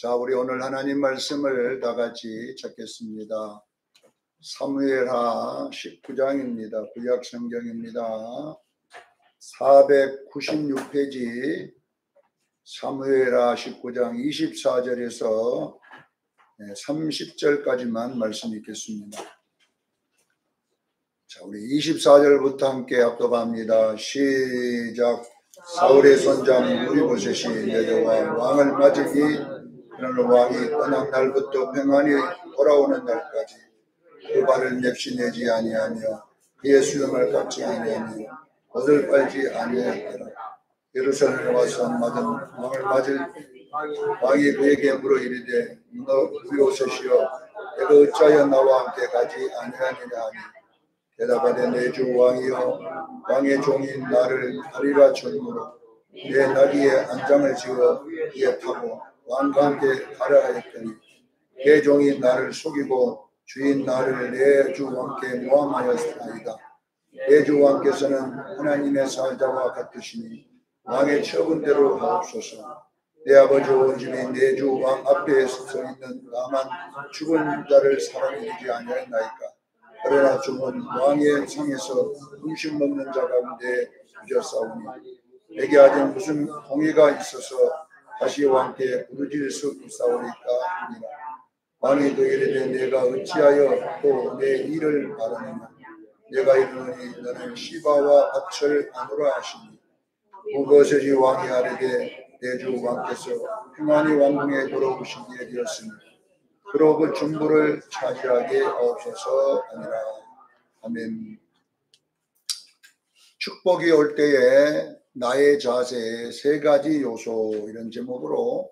자, 우리 오늘 하나님 말씀을 다 같이 찾겠습니다. 사무엘하 19장입니다. 구약 성경입니다. 496페이지 사무엘하 19장 24절에서 30절까지만 말씀 읽겠습니다. 자, 우리 24절부터 함께 합독합니다. 시작. 사울의 손자 무비보셋이 내려와 왕을 맞으니 그는 왕이 떠난 날부터 평안히 돌아오는 날까지 그 발을 냅시내지 아니하며 그의 수염을 깎지 아니하며 옷을 빨지 아니하였더라. 예루살렘에 와서 맞은 왕을 맞을 왕이 그에게 물어 이르되 너 무비보셋이여 내가 어찌하여 나와 함께 가지 아니하느냐 하니 대답하되 내 주 왕이여 왕의 종인 나를 하리라 쳤므로 내 나귀에 안장을 지어 이에 타고 왕과 함께 가라 하였더니 내 종이 나를 속이고 주인 나를 내 주 왕께 모함하였나이다. 내 주 왕께서는 하나님의 살자와 같으시니 왕의 처분대로 하옵소서. 내 아버지 온 집이 내 주 왕 앞에 서 있는 나만 죽은 자를 살아내지 아니하였나이까. 그러나 주는 왕의 상에서 음식 먹는 자 가운데 부졌사오니 내게 아직 무슨 공의가 있어서 다시 왕께 부르질 수 있사오니까 하니라. 왕이 그에게 이르되 내가 어찌하여 또 내 일을 바라느냐. 내가 이르노니 너는 시바와 밭을 아노라 하시니 무비보셋이 왕이 아뢰되 내 주 왕께서 평안히 왕궁에 돌아오시기에 되었으니 그로 그 중부를 차지하게 하옵소서 하니라. 아멘. 축복이 올 때에 나의 자세 세 가지 요소, 이런 제목으로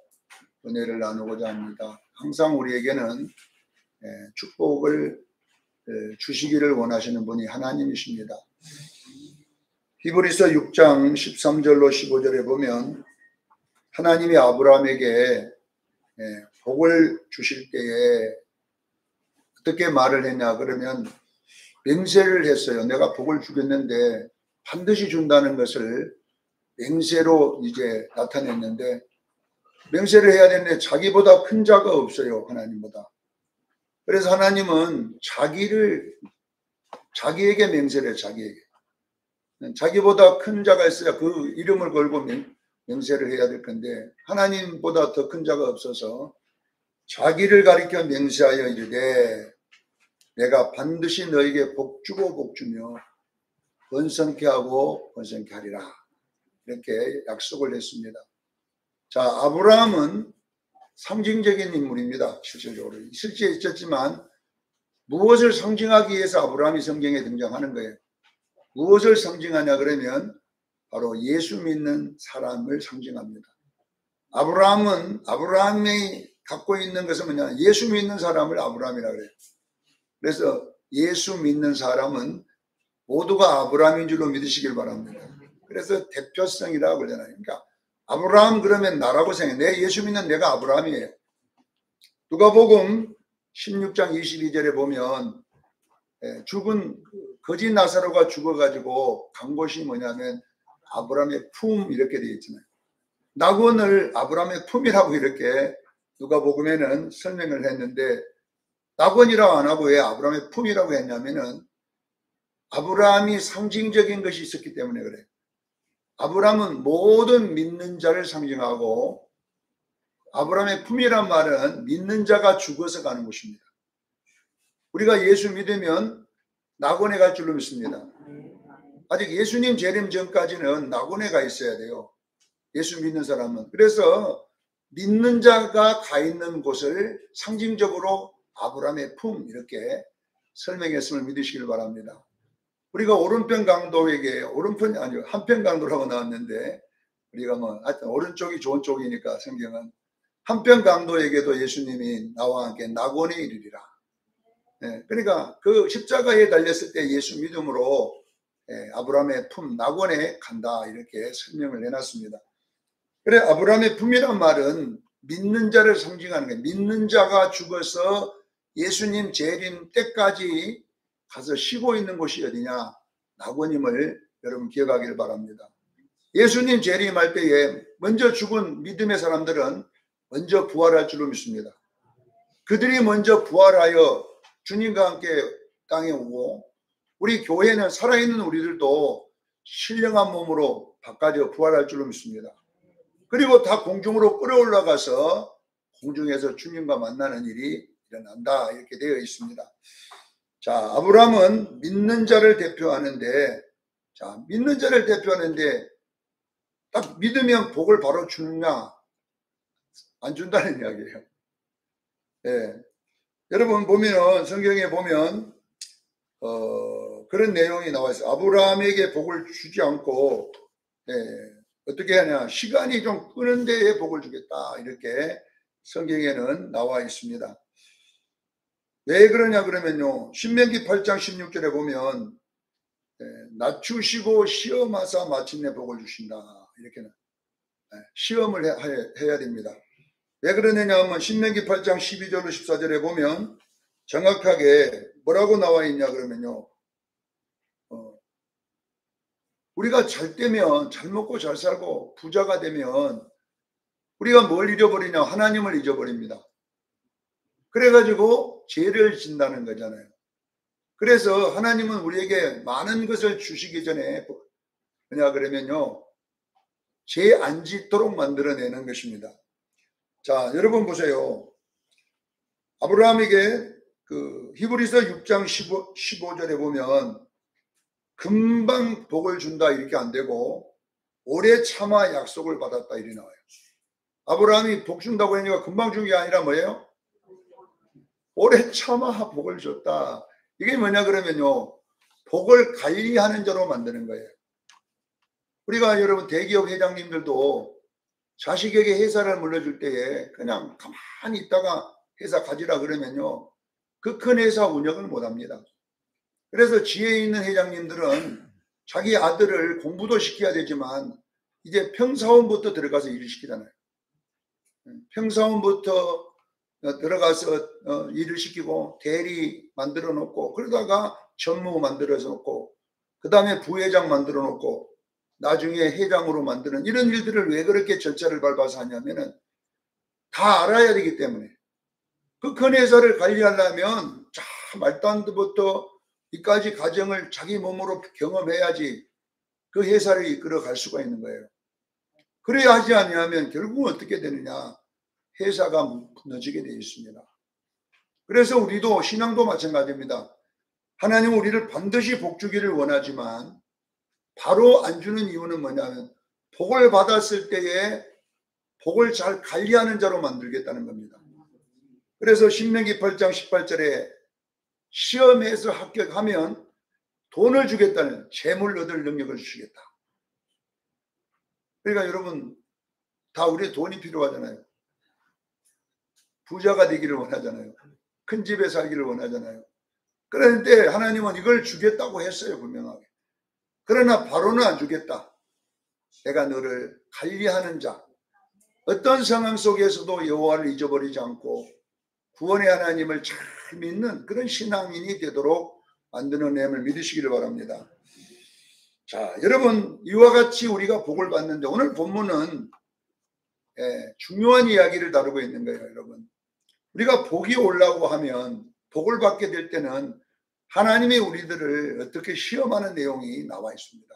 은혜를 나누고자 합니다. 항상 우리에게는 축복을 주시기를 원하시는 분이 하나님이십니다. 히브리서 6장 13절로 15절에 보면 하나님이 아브라함에게 복을 주실 때에 어떻게 말을 했냐 그러면 맹세를 했어요. 내가 복을 주겠는데 반드시 준다는 것을 맹세로 이제 나타냈는데, 맹세를 해야 되는데 자기보다 큰 자가 없어요. 하나님보다. 그래서 하나님은 자기에게 맹세를 해요. 자기보다 큰 자가 있어야 그 이름을 걸고 맹세를 해야 될 건데 하나님보다 더 큰 자가 없어서 자기를 가리켜 맹세하여 이르되 내가 반드시 너에게 복 주고 복 주며 번성케 하고 번성케 하리라. 이렇게 약속을 했습니다. 자, 아브라함은 상징적인 인물입니다. 실질적으로. 실제 있었지만 무엇을 상징하기 위해서 아브라함이 성경에 등장하는 거예요. 무엇을 상징하냐 그러면 바로 예수 믿는 사람을 상징합니다. 아브라함이 갖고 있는 것은 뭐냐? 예수 믿는 사람을 아브라함이라고 그래요. 그래서 예수 믿는 사람은 모두가 아브라함인 줄로 믿으시길 바랍니다. 그래서 대표성이라고 그러잖아요. 그러니까 아브라함 그러면 나라고 생각해. 내 예수 믿는 내가 아브라함이에요. 누가복음 16장 22절에 보면 죽은 거짓 나사로가 죽어가지고 간 곳이 뭐냐면 아브라함의 품 이렇게 되어 있잖아요. 낙원을 아브라함의 품이라고 이렇게 누가복음에는 설명을 했는데, 낙원이라고 안 하고 왜 아브라함의 품이라고 했냐면은 아브라함이 상징적인 것이 있었기 때문에 그래요. 아브라함은 모든 믿는 자를 상징하고, 아브라함의 품이란 말은 믿는 자가 죽어서 가는 곳입니다. 우리가 예수 믿으면 낙원에 갈 줄로 믿습니다. 아직 예수님 재림 전까지는 낙원에 가 있어야 돼요. 예수 믿는 사람은. 그래서 믿는 자가 가 있는 곳을 상징적으로 아브라함의 품 이렇게 설명했음을 믿으시길 바랍니다. 우리가 오른편 강도에게 한편 강도라고 나왔는데, 우리가 하여튼 오른쪽이 좋은 쪽이니까 성경은 한편 강도에게도 예수님이 나와 함께 낙원에 이르리라. 그러니까 그 십자가에 달렸을 때 예수 믿음으로 아브라함의 품 낙원에 간다 이렇게 설명을 해놨습니다. 그래, 아브라함의 품이란 말은 믿는 자를 상징하는 거예요. 믿는 자가 죽어서 예수님 재림 때까지 가서 쉬고 있는 곳이 어디냐? 낙원임을 여러분 기억하기를 바랍니다. 예수님 재림할 때에 먼저 죽은 믿음의 사람들은 먼저 부활할 줄로 믿습니다. 그들이 먼저 부활하여 주님과 함께 땅에 오고 우리 교회는 살아있는 우리들도 신령한 몸으로 바꿔져 부활할 줄로 믿습니다. 그리고 다 공중으로 끌어올라가서 공중에서 주님과 만나는 일이 일어난다 이렇게 되어 있습니다. 자, 아브라함은 믿는 자를 대표하는데 믿는 자를 대표하는데 딱 믿으면 복을 바로 주느냐 안 준다는 이야기예요. 예. 여러분 보면 성경에 보면 그런 내용이 나와 있어요. 아브라함에게 복을 주지 않고 어떻게 하냐 시간이 좀 끄는 데에 복을 주겠다 이렇게 성경에는 나와 있습니다. 왜 그러냐 그러면요 신명기 8장 16절에 보면 낮추시고 시험하사 마침내 복을 주신다 이렇게는 시험을 해야 됩니다. 왜 그러느냐 하면 신명기 8장 12절로 14절에 보면 정확하게 뭐라고 나와 있냐 그러면요 우리가 잘 되면 잘 먹고 잘 살고 부자가 되면 우리가 뭘 잊어버리냐 하나님을 잊어버립니다. 그래가지고 죄를 진다는 거잖아요. 그래서 하나님은 우리에게 많은 것을 주시기 전에 뭐냐 그러면요 죄 안 짓도록 만들어내는 것입니다. 자, 여러분 보세요. 아브라함에게 그 히브리서 6장 15절에 보면 금방 복을 준다 이렇게 안 되고 오래 참아 약속을 받았다 이리 나와요. 아브라함이 복 준다고 하니까 금방 준 게 아니라 뭐예요? 오래 참아 복을 줬다. 이게 뭐냐 그러면요 복을 관리하는 자로 만드는 거예요. 우리가 여러분 대기업 회장님들도 자식에게 회사를 물려줄 때에 그냥 가만히 있다가 회사 가지라 그러면요 그 큰 회사 운영을 못합니다. 그래서 지혜 있는 회장님들은 자기 아들을 공부도 시켜야 되지만 이제 평사원부터 들어가서 일을 시키잖아요. 평사원부터 들어가서 일을 시키고 대리 만들어 놓고 그러다가 전무 만들어서 놓고 그 다음에 부회장 만들어 놓고 나중에 회장으로 만드는 이런 일들을 왜 그렇게 절차를 밟아서 하냐면은 다 알아야 되기 때문에 그 큰 회사를 관리하려면 말도 안 되부터 이까지 과정을 자기 몸으로 경험해야지 그 회사를 이끌어 갈 수가 있는 거예요. 그래야 하지 않으면 결국은 어떻게 되느냐 회사가 무너지게 되어 있습니다. 그래서 우리도 신앙도 마찬가지입니다. 하나님은 우리를 반드시 복 주기를 원하지만 바로 안 주는 이유는 뭐냐면 복을 받았을 때에 복을 잘 관리하는 자로 만들겠다는 겁니다. 그래서 신명기 8장 18절에 시험에서 합격하면 돈을 주겠다는 재물 얻을 능력을 주시겠다. 그러니까 여러분 다 우리 돈이 필요하잖아요. 부자가 되기를 원하잖아요. 큰 집에 살기를 원하잖아요. 그런데 하나님은 이걸 주겠다고 했어요. 분명하게. 그러나 바로는 안 주겠다. 내가 너를 관리하는 자 어떤 상황 속에서도 여호와를 잊어버리지 않고 구원의 하나님을 잘 믿는 그런 신앙인이 되도록 만드는 내용을 믿으시기를 바랍니다. 자, 여러분 이와 같이 우리가 복을 받는데 오늘 본문은 중요한 이야기를 다루고 있는 거예요. 여러분 우리가 복이 오려고 하면 복을 받게 될 때는 하나님이 우리들을 어떻게 시험하는 내용이 나와 있습니다.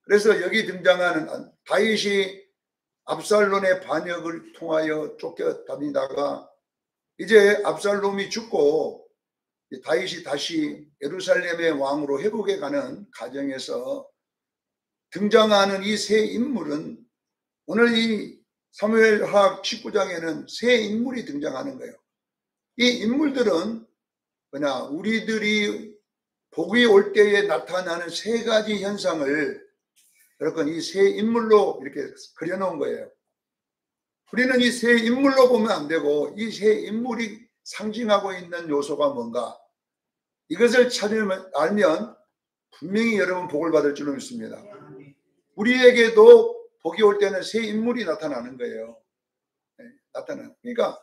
그래서 여기 등장하는 다윗이 압살롬의 반역을 통하여 쫓겨다니다가 이제 압살롬이 죽고 다윗이 다시 예루살렘의 왕으로 회복해 가는 과정에서 등장하는 이 세 인물은 오늘 이 사무엘하 19장에는 세 인물이 등장하는 거예요. 이 인물들은 뭐냐 우리들이 복이 올 때에 나타나는 세 가지 현상을 여러분 이 세 인물로 이렇게 그려놓은 거예요. 우리는 이 세 인물로 보면 안 되고 이 세 인물이 상징하고 있는 요소가 뭔가 이것을 알면 분명히 여러분 복을 받을 줄로 믿습니다. 우리에게도 복이 올 때는 새 인물이 나타나는 거예요. 나타나는. 그러니까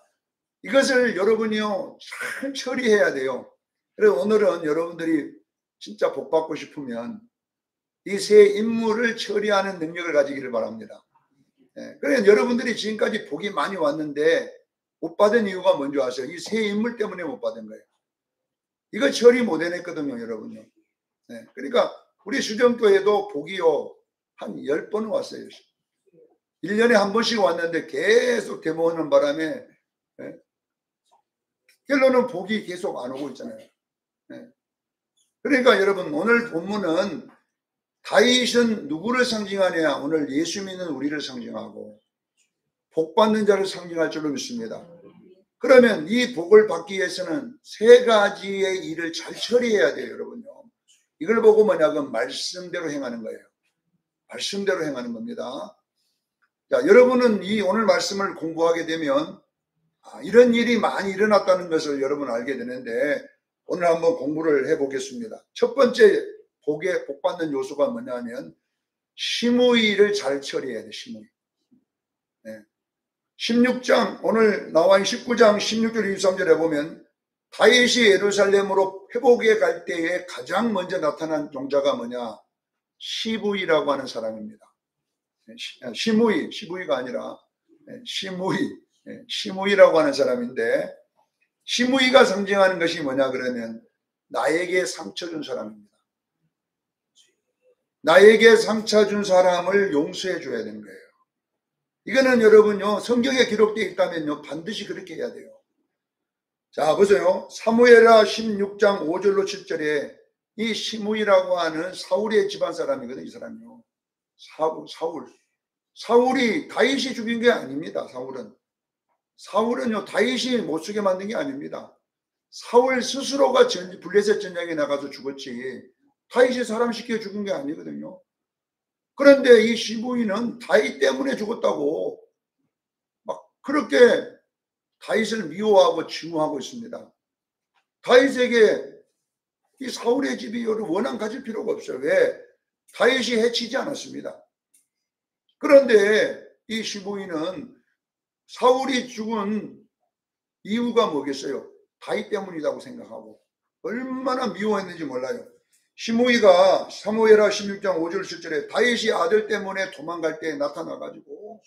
이것을 여러분이요 잘 처리해야 돼요. 그래서 오늘은 여러분들이 진짜 복 받고 싶으면 이 새 인물을 처리하는 능력을 가지기를 바랍니다. 그러니까 여러분들이 지금까지 복이 많이 왔는데 못 받은 이유가 뭔지 아세요? 이 새 인물 때문에 못 받은 거예요. 이거 처리 못 해냈거든요, 여러분요. 그러니까 우리 수정교회도 복이요 한 10번 왔어요. 1년에 한 번씩 왔는데 계속 데모하는 바람에 결론은 복이 계속 안 오고 있잖아요. 그러니까 여러분, 오늘 본문은 다윗은 누구를 상징하냐? 오늘 예수 믿는 우리를 상징하고 복 받는 자를 상징할 줄로 믿습니다. 그러면 이 복을 받기 위해서는 세 가지의 일을 잘 처리해야 돼요, 여러분요. 이걸 보고 뭐냐면 말씀대로 행하는 거예요. 말씀대로 행하는 겁니다. 자, 여러분은 이 오늘 말씀을 공부하게 되면 이런 일이 많이 일어났다는 것을 여러분 알게 되는데, 오늘 한번 공부를 해보겠습니다. 첫 번째 복 받는 요소가 뭐냐면 심의를 잘 처리해야 돼. 심의. 16장 오늘 나와 있는 19장 16절 23절에 보면 다윗이 예루살렘으로 회복에 갈 때에 가장 먼저 나타난 종자가 뭐냐? 시부이라고 하는 사람입니다. 시부이가 아니라 시무이라고 하는 사람인데, 시무이가 상징하는 것이 뭐냐 그러면 나에게 상처 준 사람입니다. 나에게 상처 준 사람을 용서해 줘야 되는 거예요. 이거는 여러분요, 성경에 기록되어 있다면요 반드시 그렇게 해야 돼요. 자, 보세요. 사무엘하 16장 5절로 7절에 이 시므이라고 하는 사울의 집안 사람이거든요. 이 사람이요. 사울이 다윗이 죽인 게 아닙니다. 사울은요 다윗이 못 쓰게 만든 게 아닙니다. 사울 스스로가 블레셋 전쟁에 나가서 죽었지 다윗이 사람 시켜 죽은 게 아니거든요. 그런데 이 시므이는 다윗 때문에 죽었다고 막 그렇게 다윗을 미워하고 증오하고 있습니다. 다윗에게 이 사울의 집이 원한 가질 필요가 없어요. 왜? 다윗이 해치지 않았습니다. 그런데 이 시므이는 사울이 죽은 이유가 뭐겠어요? 다윗 때문이라고 생각하고 얼마나 미워했는지 몰라요. 시므이가 사무엘하 16장 5절 7절에 다윗이 아들 때문에 도망갈 때 나타나가지고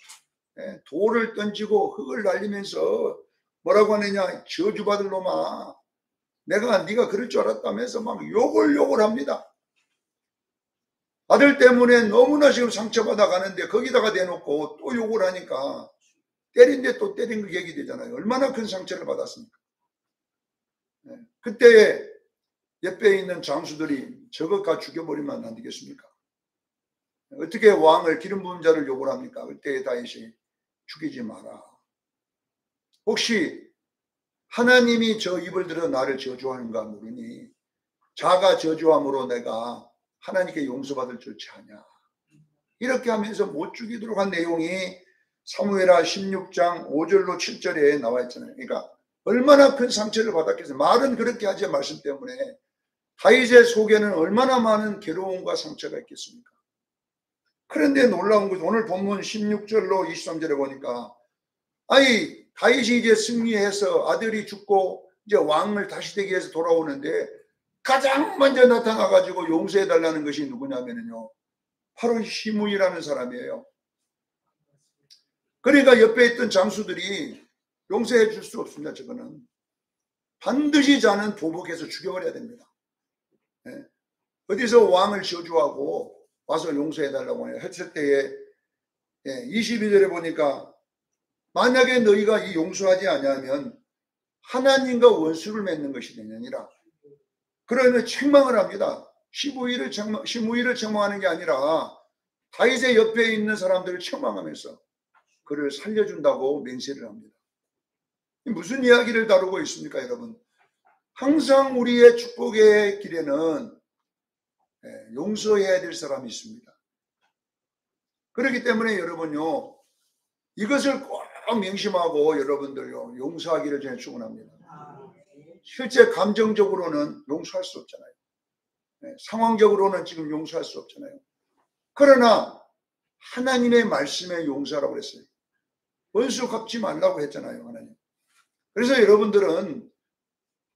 돌을 던지고 흙을 날리면서 뭐라고 하느냐, 저주받을 놈아, 네가 그럴 줄 알았다면서 막 욕을 합니다. 아들 때문에 너무나 지금 상처받아 가는데 거기다가 대놓고 또 욕을 하니까 때린데 또 때린 그 격이 되잖아요. 얼마나 큰 상처를 받았습니까? 그때 옆에 있는 장수들이 저것과 죽여버리면 안 되겠습니까? 어떻게 왕을 기름 부은 자를 욕을 합니까? 그때 다윗이 죽이지 마라. 혹시 하나님이 저 입을 들어 나를 저주하는가 모르니 자가 저주함으로 내가 하나님께 용서받을 줄 아냐. 이렇게 하면서 못 죽이도록 한 내용이 사무엘하 16장 5절로 7절에 나와 있잖아요. 그러니까 얼마나 큰 상처를 받았겠어요. 말은 그렇게 하지 말씀 때문에 다윗의 속에는 얼마나 많은 괴로움과 상처가 있겠습니까? 그런데 놀라운 것이 오늘 본문 16절로 23절에 보니까 다윗이 이제 승리해서 아들이 죽고 이제 왕을 다시 되기 위해서 돌아오는데 가장 먼저 나타나가지고 용서해달라는 것이 누구냐면요, 바로 시므이라는 사람이에요. 그러니까 옆에 있던 장수들이 용서해 줄 수 없습니다. 저거는 반드시 자는 보복해서 죽여버려야 됩니다. 어디서 왕을 저주하고 와서 용서해달라고 했을 때에 22절에 보니까 만약에 너희가 이 용서하지 않으면 하나님과 원수를 맺는 것이 되느니라. 그러면 책망을 합니다. 시므이를 책망하는 게 아니라 다윗의 옆에 있는 사람들을 책망하면서 그를 살려준다고 맹세를 합니다. 무슨 이야기를 다루고 있습니까, 여러분? 항상 우리의 축복의 길에는 용서해야 될 사람이 있습니다. 그렇기 때문에 여러분요, 이것을 꼭 명심하고 여러분들요 용서하기를 저는 축원합니다. 실제 감정적으로는 용서할 수 없잖아요. 상황적으로는 지금 용서할 수 없잖아요. 그러나 하나님의 말씀에 용서하라고 그랬어요. 원수 갚지 말라고 했잖아요, 하나님. 그래서 여러분들은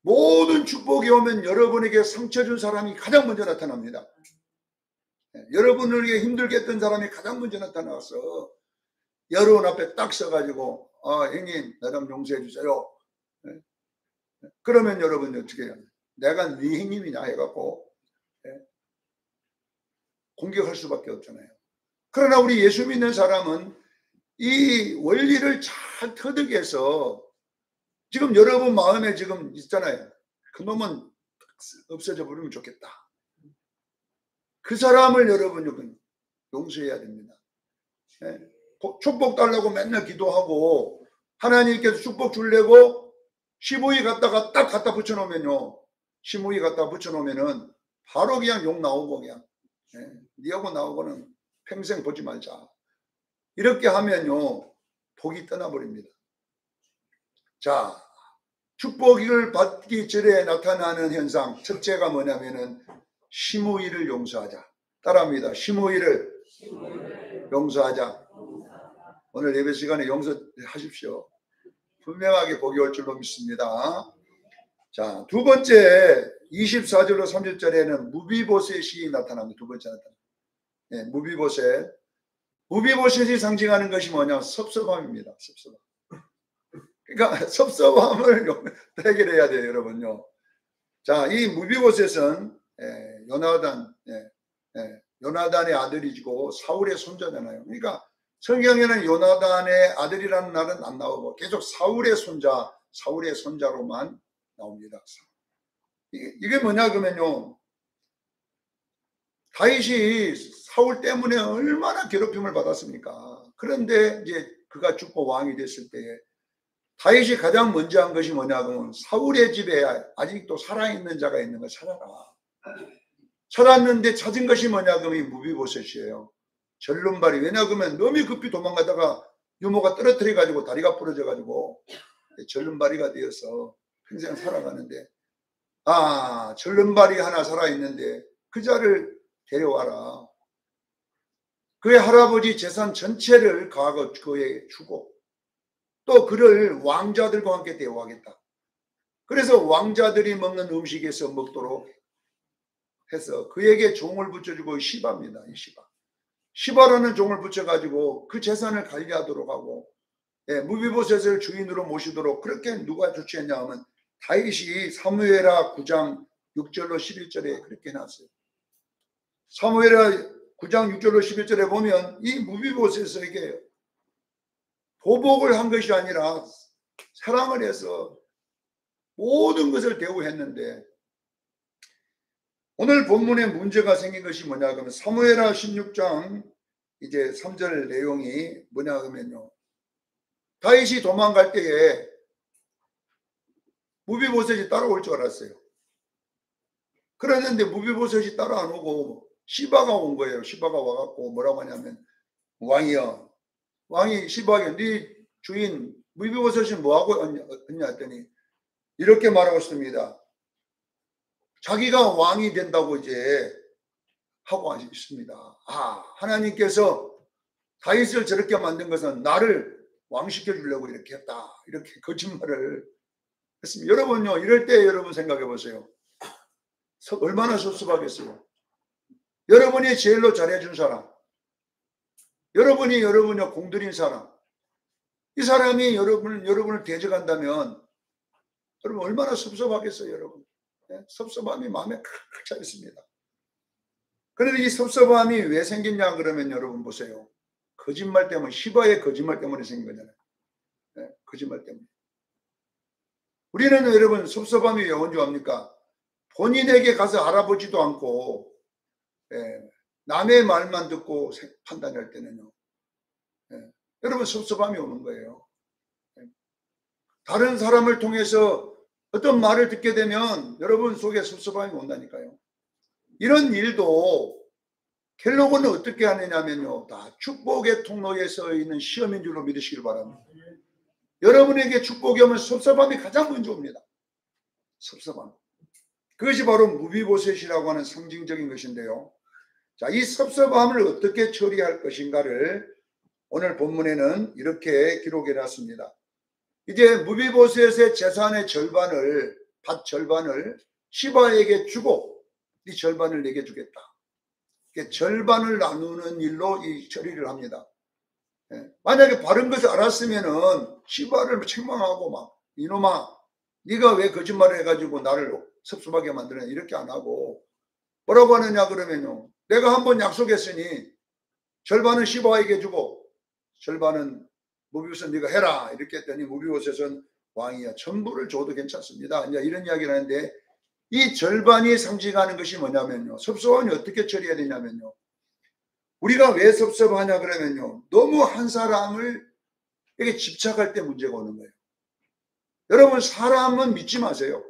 모든 축복이 오면 여러분에게 상처 준 사람이 가장 먼저 나타납니다. 여러분을 위해 힘들게 했던 사람이 가장 먼저 나타나서 여러분 앞에 딱 서가지고 형님 나 좀 용서해 주세요. 그러면 여러분 어떻게 해요? 내가 네 형님이냐 해갖고 공격할 수밖에 없잖아요. 그러나 우리 예수 믿는 사람은 이 원리를 잘 터득해서 지금 여러분 마음에 지금 있잖아요. 그놈은 없어져 버리면 좋겠다. 그 사람을 여러분 용서해야 됩니다. 축복 달라고 맨날 기도하고 하나님께서 축복 주려고 15위 갖다가 딱 갖다 붙여놓으면요. 15위 갖다 붙여놓으면은 바로 그냥 욕 나오고 그냥 니하고 나하고는 평생 보지 말자. 이렇게 하면요. 복이 떠나버립니다. 자, 축복을 받기 전에 나타나는 현상 첫째가 뭐냐면은 심우위를 용서하자. 따라합니다. 심우위를 용서하자. 오늘 예배 시간에 용서하십시오. 분명하게 복이 올 줄로 믿습니다. 자, 두 번째 24절로 30절에는 무비보셋이 나타납니다. 두 번째 나타납니다. 무비보셋. 무비보셋이 상징하는 것이 뭐냐? 섭섭함입니다. 섭섭함. 그러니까 섭섭함을 해결해야 돼요, 여러분요. 자, 이 무비보셋은 요나단의 아들이고 사울의 손자잖아요. 그러니까 성경에는 요나단의 아들이라는 날은 안 나오고 계속 사울의 손자로만 나옵니다. 이게 뭐냐 그러면요. 다윗이 사울 때문에 얼마나 괴롭힘을 받았습니까? 그런데 이제 그가 죽고 왕이 됐을 때에 다윗이 가장 먼저 한 것이 뭐냐 그러면 사울의 집에 아직도 살아있는 자가 있는 걸 찾아라. 찾았는데 찾은 것이 뭐냐 그러면 이 무비보셋이에요. 절름발이. 왜냐 그러면 너무 급히 도망가다가 유모가 떨어뜨려 가지고 다리가 부러져 가지고 절름발이가 되어서 평생 살아가는데 절름발이 하나 살아있는데 그 자를 데려와라. 그의 할아버지 재산 전체를 그에게 주고 또 그를 왕자들과 함께 대우하겠다. 그래서 왕자들이 먹는 음식에서 먹도록 해서 그에게 종을 붙여주고 시바입니다. 이 시바라는 종을 붙여가지고 그 재산을 관리하도록 하고 무비보셋을 주인으로 모시도록 그렇게 누가 조치했냐 하면 다윗이 사무엘하 9장 6절로 11절에 그렇게 해놨어요. 사무엘하 9장 6절로 11절에 보면 이 무비보셋에게 보복을 한 것이 아니라 사랑을 해서 모든 것을 대우했는데 오늘 본문에 문제가 생긴 것이 뭐냐 그러면 사무엘하 16장 이제 3절 내용이 뭐냐 그러면요. 다윗이 도망갈 때에 무비보셋이 따라올 줄 알았어요. 그랬는데 무비보셋이 따라 안 오고 시바가 온 거예요. 시바가 와갖고 뭐라고 하냐면 왕이여. 왕이 시바에게 네 주인 무비보셋이 뭐하고 왔냐 했더니 이렇게 말하고 있습니다. 자기가 왕이 된다고 이제 하고 있습니다. 하나님께서 다윗을 저렇게 만든 것은 나를 왕시켜 주려고 이렇게 했다. 이렇게 거짓말을 했습니다. 여러분요, 이럴 때 여러분 생각해 보세요. 얼마나 섭섭하겠어요. 여러분이 제일로 잘해준 사람, 여러분이 공들인 사람, 이 사람이 여러분을 대적한다면 여러분 얼마나 섭섭하겠어요, 여러분. 섭섭함이 마음에 칵칵 차 있습니다. 그런데 이 섭섭함이 왜 생겼냐 그러면 여러분 보세요. 거짓말 때문에, 시바의 거짓말 때문에 생긴 거잖아요. 거짓말 때문에. 우리는 여러분 섭섭함이 왜 온 줄 압니까? 본인에게 가서 알아보지도 않고 남의 말만 듣고 판단할 때는요. 여러분 섭섭함이 오는 거예요. 다른 사람을 통해서 어떤 말을 듣게 되면 여러분 속에 섭섭함이 온다니까요. 이런 일도 갤록은 어떻게 하느냐면요. 다 축복의 통로에 서 있는 시험인 줄로 믿으시길 바랍니다. 여러분에게 축복이 오면 섭섭함이 가장 먼저 옵니다. 섭섭함. 그것이 바로 무비보셋이라고 하는 상징적인 것인데요. 자, 이 섭섭함을 어떻게 처리할 것인가를 오늘 본문에는 이렇게 기록해 놨습니다. 이제 무비보셋의 재산의 밭 절반을 시바에게 주고 이 절반을 내게 주겠다. 절반을 나누는 일로 이 처리를 합니다. 만약에 바른 것을 알았으면은 시바를 책망하고 막 이놈아 네가 왜 거짓말을 해가지고 나를 섭섭하게 만드냐 이렇게 안 하고 뭐라고 하느냐 그러면요. 내가 한번 약속했으니 절반은 시바에게 주고 절반은 무비보셋 네가 해라 이렇게 했더니 무비보셋은 왕이야 전부를 줘도 괜찮습니다. 이제 이런 이야기를 하는데 이 절반이 상징하는 것이 뭐냐면요. 섭섭함이 어떻게 처리해야 되냐면요. 우리가 왜 섭섭하냐 그러면요. 너무 한 사람을 이렇게 집착할 때 문제가 오는 거예요. 여러분 사람은 믿지 마세요.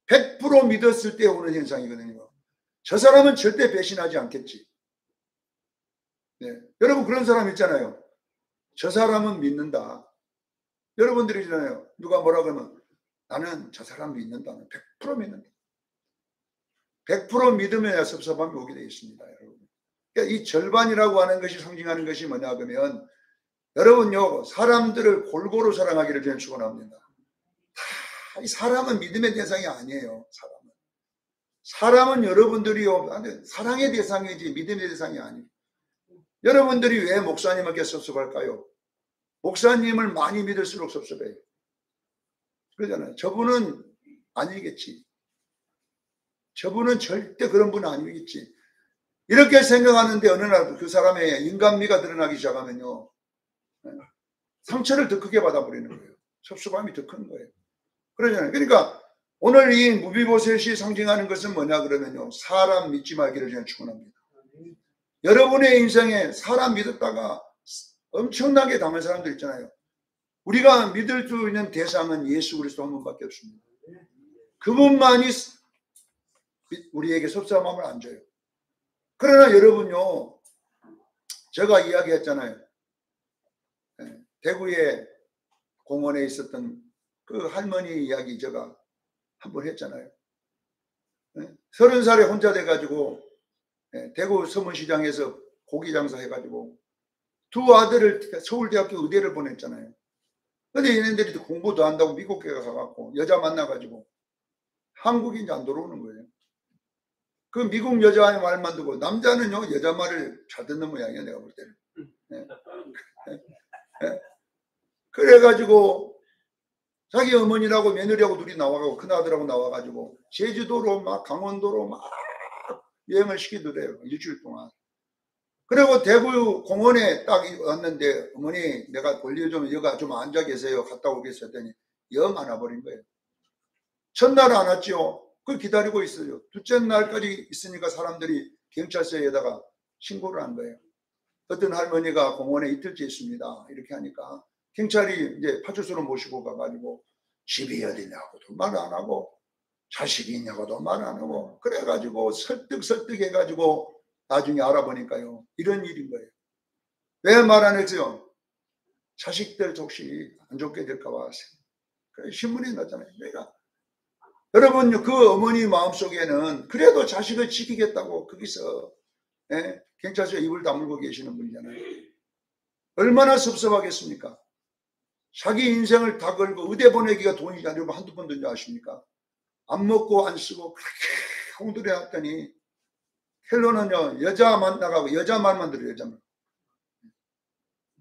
100% 믿었을 때 오는 현상이거든요. 저 사람은 절대 배신하지 않겠지. 네. 여러분 그런 사람 있잖아요. 저 사람은 믿는다. 여러분들이 있잖아요. 누가 뭐라 그러면 나는 저 사람 믿는다. 100% 믿는다. 100% 믿으면 섭섭함이 오게 되어 있습니다. 여러분. 그러니까 이 절반이라고 하는 것이 상징하는 것이 뭐냐 그러면 여러분요 사람들을 골고루 사랑하기를 저는 축원합니다. 이 사람은 믿음의 대상이 아니에요. 사람은 여러분들이요 사랑의 대상이지 믿음의 대상이 아니에요. 여러분들이 왜 목사님에게 섭섭할까요? 목사님을 많이 믿을수록 섭섭해요. 그러잖아요. 저분은 아니겠지. 저분은 절대 그런 분은 아니겠지. 이렇게 생각하는데 어느 날 그 사람의 인간미가 드러나기 시작하면요. 상처를 더 크게 받아버리는 거예요. 섭섭함이 더 큰 거예요. 그러잖아요. 그러니까 오늘 이 무비보셋이 상징하는 것은 뭐냐 그러면요. 사람 믿지 말기를 저는 축원합니다. 여러분의 인생에 사람 믿었다가 엄청나게 당한 사람들 있잖아요. 우리가 믿을 수 있는 대상은 예수 그리스도 한 분밖에 없습니다. 그분만이 우리에게 섭섭함을 안 줘요. 그러나 여러분요. 제가 이야기했잖아요. 대구의 공원에 있었던 그 할머니 이야기 제가 한번 했잖아요. 30살에 혼자 돼가지고 대구 서문시장에서 고기 장사 해가지고 두 아들을 서울대학교 의대를 보냈잖아요. 근데 얘네들이 공부도 한다고 미국에 가갖고 여자 만나가지고 한국에 이제 안 들어오는 거예요. 그 미국 여자의 말만 듣고 남자는요 여자 말을 잘 듣는 모양이야 내가 볼 때는. 그래가지고 자기 어머니라고 며느리하고 둘이 나와가고 큰아들하고 나와가지고 제주도로 막 강원도로 막 여행을 시키더래요. 일주일 동안. 그리고 대구 공원에 딱 왔는데 어머니 내가 볼일 좀 여가 좀 앉아 계세요. 갔다 오겠어요. 했더니 영 안 와버린 거예요. 첫날 안 왔죠. 그걸 기다리고 있어요. 둘째 날까지 있으니까 사람들이 경찰서에다가 신고를 한 거예요. 어떤 할머니가 공원에 이틀째 있습니다. 이렇게 하니까 경찰이 이제 파출소로 모시고 가가지고 집이 어디냐고도 말 안 하고 자식이 있냐고도 말 안 하고 그래가지고 설득 해가지고 나중에 알아보니까요. 이런 일인 거예요. 왜 말 안 했어요? 자식들 혹시 안 좋게 될까봐 신문이 났잖아요. 그러니까 여러분 그 어머니 마음속에는 그래도 자식을 지키겠다고 거기서 경찰서에 입을 다물고 계시는 분이잖아요. 얼마나 섭섭하겠습니까? 자기 인생을 다 걸고 의대 보내기가 돈이 아니고 한두 번 든지 아십니까? 안 먹고 안 쓰고 그렇게 홍들해 왔더니 헬로는요 여자 만나가고 여자 말만 들어요. 여자 말.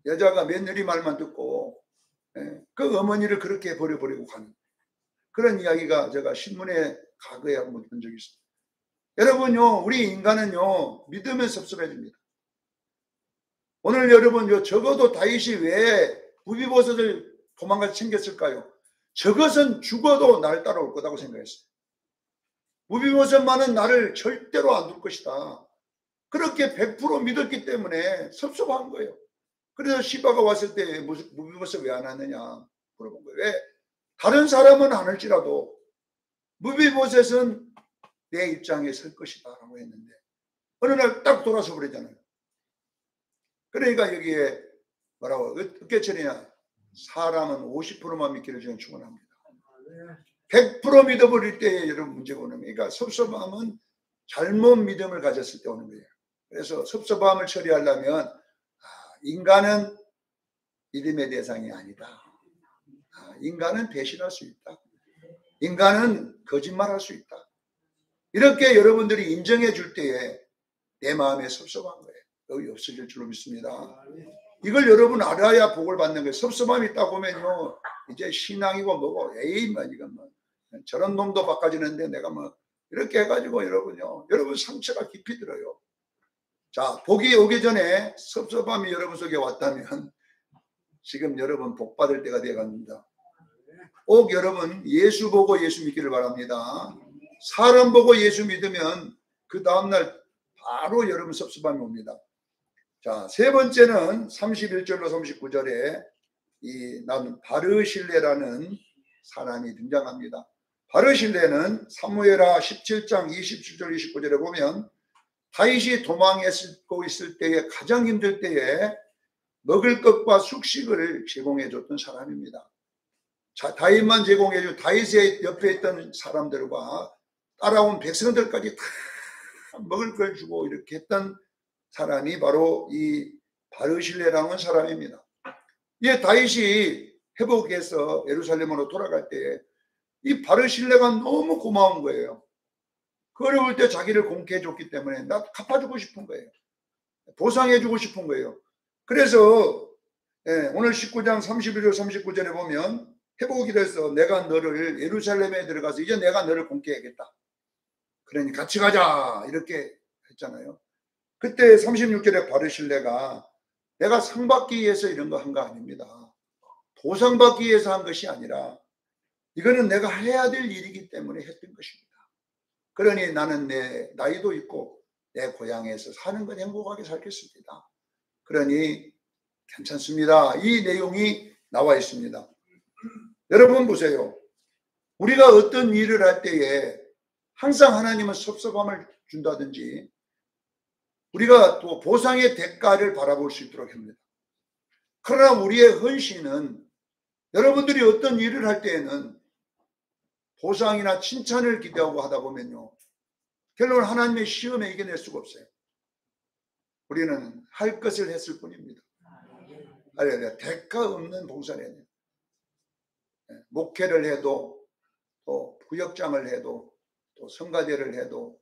여자가 며느리 말만 듣고 그 어머니를 그렇게 버려버리고 가는 그런 이야기가 제가 신문에 과거에 한번 본 적이 있습니다. 여러분요 우리 인간은요 믿으면 섭섭해집니다. 오늘 여러분 적어도 다윗이 왜 무비보셋을 도망가서 챙겼을까요? 저것은 죽어도 날 따라올 거라고 생각했어요. 무비보셋만은 나를 절대로 안 둘 것이다. 그렇게 100% 믿었기 때문에 섭섭한 거예요. 그래서 시바가 왔을 때 무비보셋 왜 안 왔느냐 물어본 거예요. 왜? 다른 사람은 안 할지라도 무비보셋은 내 입장에 설 것이다 라고 했는데 어느 날 딱 돌아서 버리잖아요. 그러니까 여기에 뭐라고 어떻게 처리냐 사람은 50%만 믿기를 저는 축원합니다. 100% 믿어버릴 때 여러분 문제가 오는 거예요. 그러니까 섭섭함은 잘못 믿음을 가졌을 때 오는 거예요. 그래서 섭섭함을 처리하려면 인간은 믿음의 대상이 아니다. 인간은 배신할 수 있다. 인간은 거짓말할 수 있다. 이렇게 여러분들이 인정해 줄 때에 내 마음에 섭섭한 거예요. 여기 없어질 줄로 믿습니다. 이걸 여러분 알아야 복을 받는 거예요. 섭섭함이 있다 보면요, 이제 신앙이고 뭐고, 에이, 뭐, 이건 뭐, 저런 놈도 바꿔주는데 내가 뭐, 이렇게 해가지고 여러분요, 여러분 상처가 깊이 들어요. 자, 복이 오기 전에 섭섭함이 여러분 속에 왔다면, 지금 여러분 복 받을 때가 되어 갑니다. 꼭 여러분 예수 보고 예수 믿기를 바랍니다. 사람 보고 예수 믿으면 그 다음날 바로 여러분 섭섭함이 옵니다. 자, 세 번째는 31절로 39절에 난 바르실레라는 사람이 등장합니다. 바르실레는 사무엘하 17장 27절 29절에 보면 다윗이 도망했고 있을 때에 가장 힘들 때에 먹을 것과 숙식을 제공해 줬던 사람입니다. 자, 다윗만 제공해주고 다윗의 옆에 있던 사람들과 따라온 백성들까지 다 먹을 걸 주고 이렇게 했던 사람이 바로 이 바르실레라는 사람입니다. 이 다윗이 회복해서 예루살렘으로 돌아갈 때 이 바르실레가 너무 고마운 거예요. 그 어려울 때 자기를 공개해 줬기 때문에 나 갚아주고 싶은 거예요. 보상해 주고 싶은 거예요. 그래서 오늘 19장 31절 39절에 보면 회복이 돼서 내가 너를 예루살렘에 들어가서 이제 내가 너를 공개하겠다. 그러니 같이 가자 이렇게 했잖아요. 그때 36절에 바르실레가 내가 상 받기 위해서 이런 거 한 거 아닙니다. 보상 받기 위해서 한 것이 아니라 이거는 내가 해야 될 일이기 때문에 했던 것입니다. 그러니 나는 내 나이도 있고 내 고향에서 사는 건 행복하게 살겠습니다. 그러니 괜찮습니다. 이 내용이 나와 있습니다. 여러분 보세요. 우리가 어떤 일을 할 때에 항상 하나님은 섭섭함을 준다든지 우리가 또 보상의 대가를 바라볼 수 있도록 합니다. 그러나 우리의 헌신은 여러분들이 어떤 일을 할 때에는 보상이나 칭찬을 기대하고 하다 보면요, 결국은 하나님의 시험에 이겨낼 수가 없어요. 우리는 할 것을 했을 뿐입니다. 대가 없는 봉사를 해야 돼요. 목회를 해도 또 부역장을 해도 또 성가대를 해도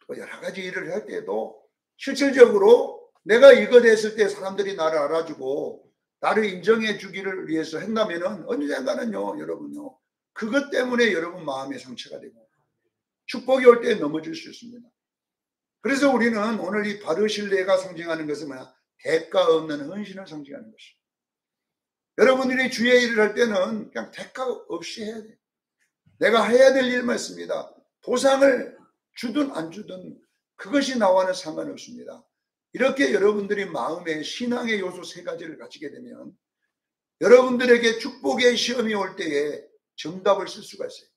또 여러 가지 일을 할 때도 실질적으로 내가 이것 했을 때 사람들이 나를 알아주고 나를 인정해 주기를 위해서 했다면은 언젠가는요, 여러분요, 그것 때문에 여러분 마음의 상처가 되고 축복이 올 때 넘어질 수 있습니다. 그래서 우리는 오늘 이 바르실레가 상징하는 것은 뭐냐? 대가 없는 헌신을 상징하는 것입니다. 여러분들이 주의 일을 할 때는 그냥 대가 없이 해야 돼요. 내가 해야 될 일만 있습니다. 보상을 주든 안 주든 그것이 나와는 상관없습니다. 이렇게 여러분들이 마음의 신앙의 요소 세 가지를 가지게 되면 여러분들에게 축복의 시험이 올 때에 정답을 쓸 수가 있어요.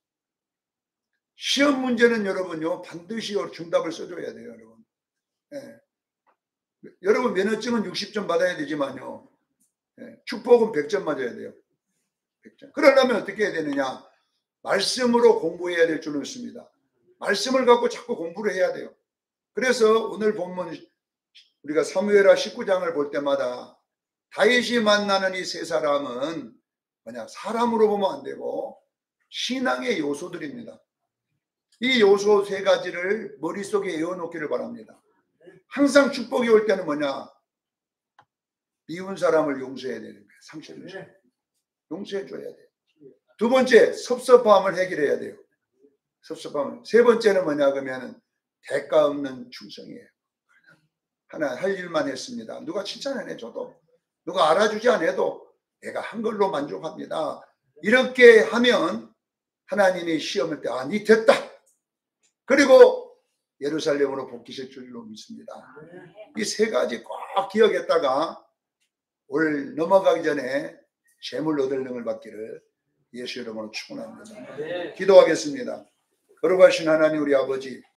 시험 문제는 여러분요, 반드시 정답을 써줘야 돼요, 여러분. 여러분 면허증은 60점 받아야 되지만요, 축복은 100점 맞아야 돼요. 100점. 그러려면 어떻게 해야 되느냐? 말씀으로 공부해야 될 줄은 있습니다. 말씀을 갖고 자꾸 공부를 해야 돼요. 그래서 오늘 본문 우리가 사무엘하 19장을 볼 때마다 다윗이 만나는 이 세 사람은 뭐냐? 사람으로 보면 안 되고 신앙의 요소들입니다. 이 요소 세 가지를 머릿속에 외워놓기를 바랍니다. 항상 축복이 올 때는 뭐냐? 미운 사람을 용서해야 되는 거예요. 상처를 줘야 돼요. 용서해 줘야 돼요. 두 번째, 섭섭함을 해결해야 돼요. 섭섭함을. 세 번째는 뭐냐 그러면 대가 없는 충성이에요. 하나 할 일만 했습니다. 누가 칭찬 안 해줘도, 누가 알아주지 않아도 내가 한 걸로 만족합니다. 이렇게 하면 하나님이 시험을 때, 아, 니 됐다. 그리고 예루살렘으로 복귀실 줄로 믿습니다. 이 세 가지 꼭 기억했다가 올 넘어가기 전에 재물 얻을 능을 받기를 예수 이름으로 축원합니다. 기도하겠습니다. 거룩하신 하나님 우리 아버지,